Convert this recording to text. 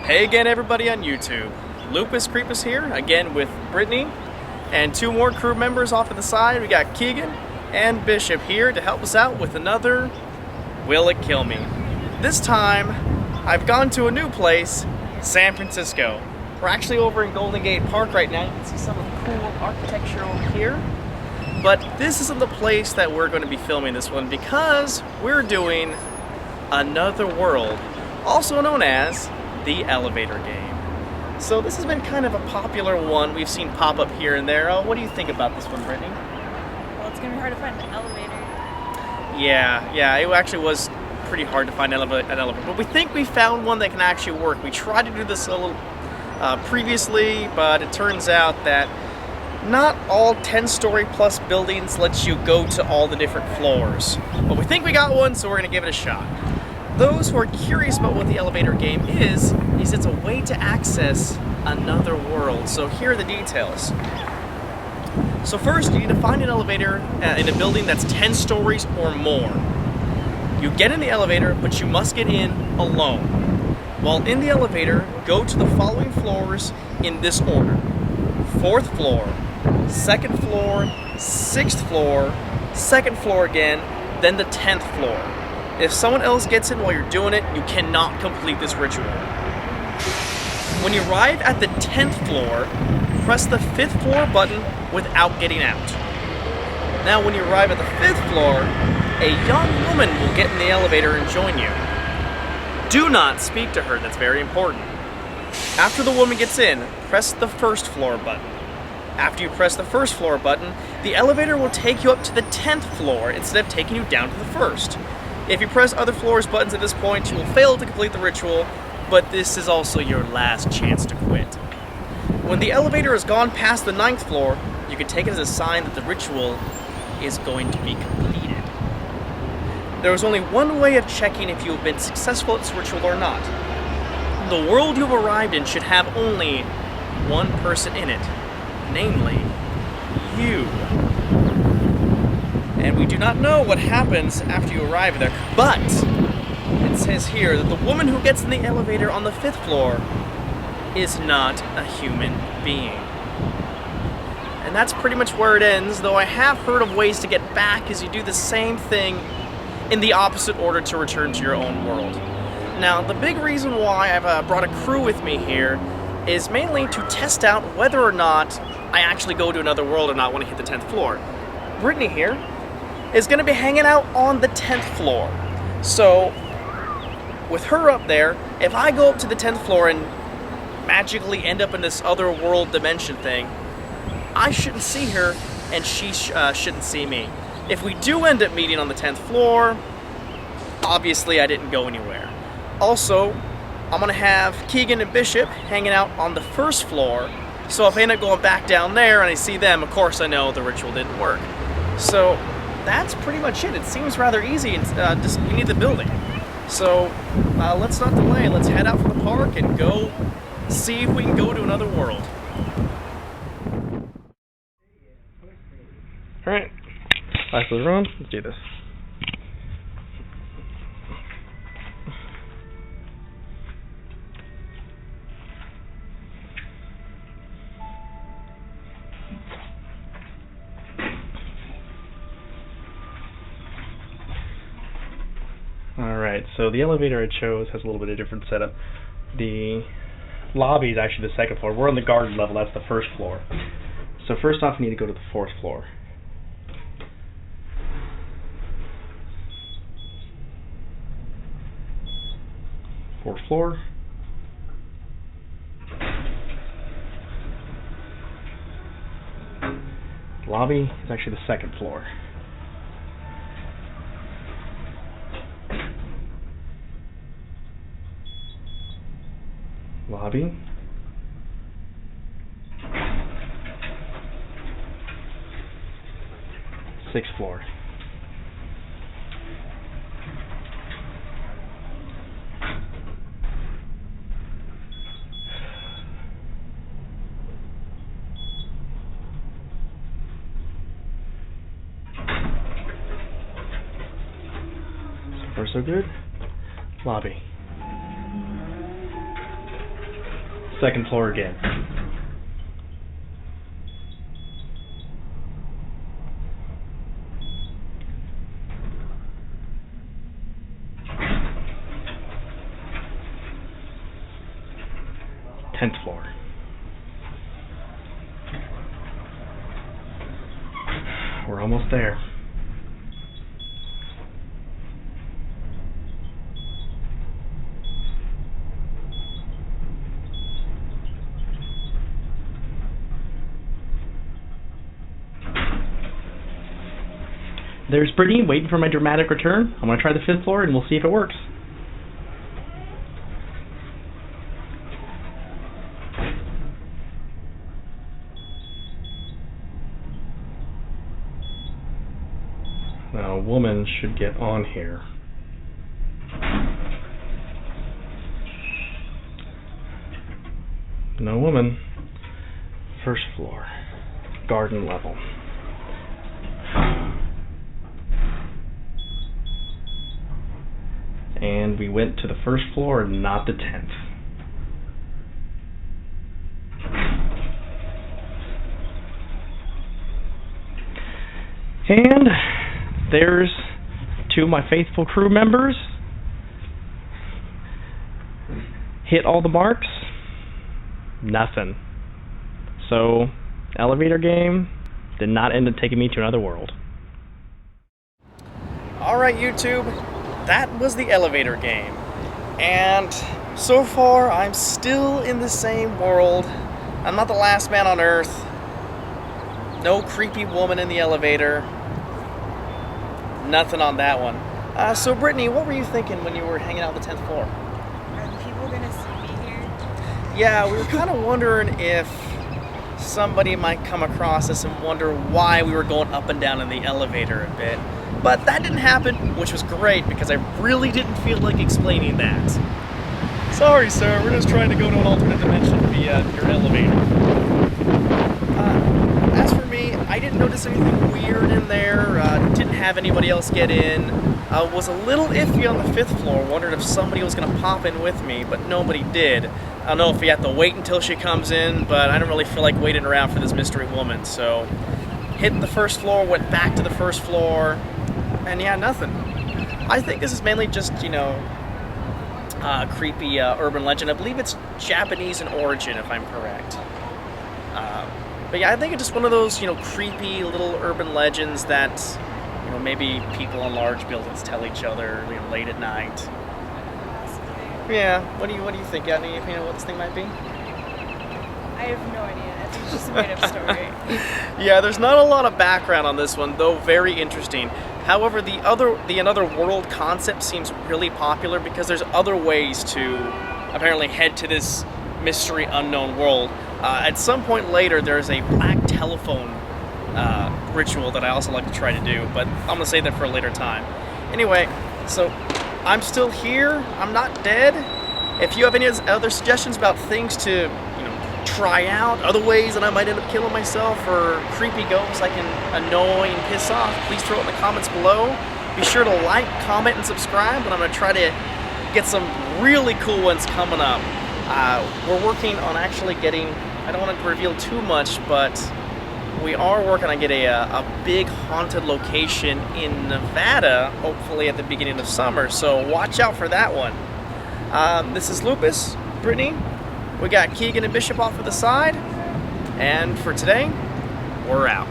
Hey again, everybody on YouTube. Lupus, Creepus here, again with Brittany, and two more crew members off to the side. We got Kegan and Bishop here to help us out with another Will It Kill Me? This time, I've gone to a new place, San Francisco. We're actually over in Golden Gate Park right now. You can see some of the cool architecture over here. But this isn't the place that we're going to be filming this one because we're doing Another World, also known as the elevator game. So this has been kind of a popular one we've seen pop up here and there. What do you think about this one, Brittany? Well, it's going to be hard to find an elevator. Yeah, it actually was pretty hard to find an elevator. But we think we found one that can actually work. We tried to do this a little previously, but it turns out that not all 10-story plus buildings let you go to all the different floors. But we think we got one, so we're going to give it a shot. Those who are curious about what the elevator game is it's a way to access another world. So here are the details. So first, you need to find an elevator in a building that's 10 stories or more. You get in the elevator, but you must get in alone. While in the elevator, go to the following floors in this order: 4th floor, 2nd floor, 6th floor, 2nd floor again, then the 10th floor. If someone else gets in while you're doing it, you cannot complete this ritual. When you arrive at the 10th floor, press the 5th floor button without getting out. Now when you arrive at the 5th floor, a young woman will get in the elevator and join you. Do not speak to her, that's very important. After the woman gets in, press the 1st floor button. After you press the 1st floor button, the elevator will take you up to the 10th floor instead of taking you down to the 1st. If you press other floors buttons at this point, you will fail to complete the ritual, but this is also your last chance to quit. When the elevator has gone past the 9th floor, you can take it as a sign that the ritual is going to be completed. There is only one way of checking if you have been successful at this ritual or not. The world you've arrived in should have only one person in it, namely, you. And we do not know what happens after you arrive there, but it says here that the woman who gets in the elevator on the 5th floor is not a human being. And that's pretty much where it ends, though I have heard of ways to get back as you do the same thing in the opposite order to return to your own world. Now, the big reason why I've brought a crew with me here is mainly to test out whether or not I actually go to another world or not when I hit the 10th floor. Brittany here is going to be hanging out on the 10th floor. So, with her up there, if I go up to the 10th floor and magically end up in this other world dimension thing, I shouldn't see her and she shouldn't see me. If we do end up meeting on the 10th floor, obviously I didn't go anywhere. Also, I'm going to have Kegan and Bishop hanging out on the 1st floor, so if I end up going back down there and I see them, of course I know the ritual didn't work. So that's pretty much it. It seems rather easy, and just we need the building. So let's not delay. Let's head out from the park and go see if we can go to another world. Alright, lights are on. Let's do this. Alright, so the elevator I chose has a little bit of different setup. The lobby is actually the 2nd floor. We're on the garden level, that's the 1st floor. So first off, we need to go to the 4th floor. Fourth floor. The lobby is actually the 2nd floor. Lobby. Sixth floor. So far so good. Lobby. Second floor again. Tenth floor. We're almost there. There's Brittany waiting for my dramatic return. I'm going to try the 5th floor and we'll see if it works. Now, a woman should get on here. No woman. 1st floor. Garden level. And we went to the 1st floor and not the 10th. And there's 2 of my faithful crew members. Hit all the marks. Nothing. So, elevator game did not end up taking me to another world. Alright, YouTube. That was the elevator game. And so far, I'm still in the same world. I'm not the last man on Earth. No creepy woman in the elevator. Nothing on that one. So Brittany, what were you thinking when you were hanging out on the 10th floor? Are people gonna see me here? Yeah, we were kind of wondering if somebody might come across us and wonder why we were going up and down in the elevator a bit. But that didn't happen, which was great because I really didn't feel like explaining that. Sorry, sir, we're just trying to go to an alternate dimension via your elevator. As for me, I didn't notice anything weird in there, didn't have anybody else get in. Was a little iffy on the 5th floor, wondered if somebody was going to pop in with me, but nobody did. I don't know if we have to wait until she comes in, but I don't really feel like waiting around for this mystery woman, so hit the 1st floor, went back to the 1st floor, and yeah, nothing. I think this is mainly just, you know, creepy urban legend. I believe it's Japanese in origin, if I'm correct. But yeah, I think it's just one of those, you know, creepy little urban legends that, you know, maybe people in large buildings tell each other, you know, late at night. Yeah, what do you think? Got any opinion on what this thing might be? I have no idea. I think it's just a made-up story. Yeah, there's not a lot of background on this one, though very interesting. However, the Another World concept seems really popular because there's other ways to apparently head to this mystery unknown world. At some point later, there's a black telephone ritual that I also like to try to do, but I'm going to save that for a later time. Anyway, so I'm still here. I'm not dead. If you have any other suggestions about things to, you know, try out, other ways that I might end up killing myself, or creepy ghosts I can annoy and piss off, please throw it in the comments below. Be sure to like, comment, and subscribe, and I'm going to try to get some really cool ones coming up. We're working on actually getting, I don't want to reveal too much, but we are working on getting a big haunted location in Nevada, hopefully at the beginning of summer, so watch out for that one. This is Lupus, Brittany, we got Kegan and Bishop off to the side, and for today, we're out.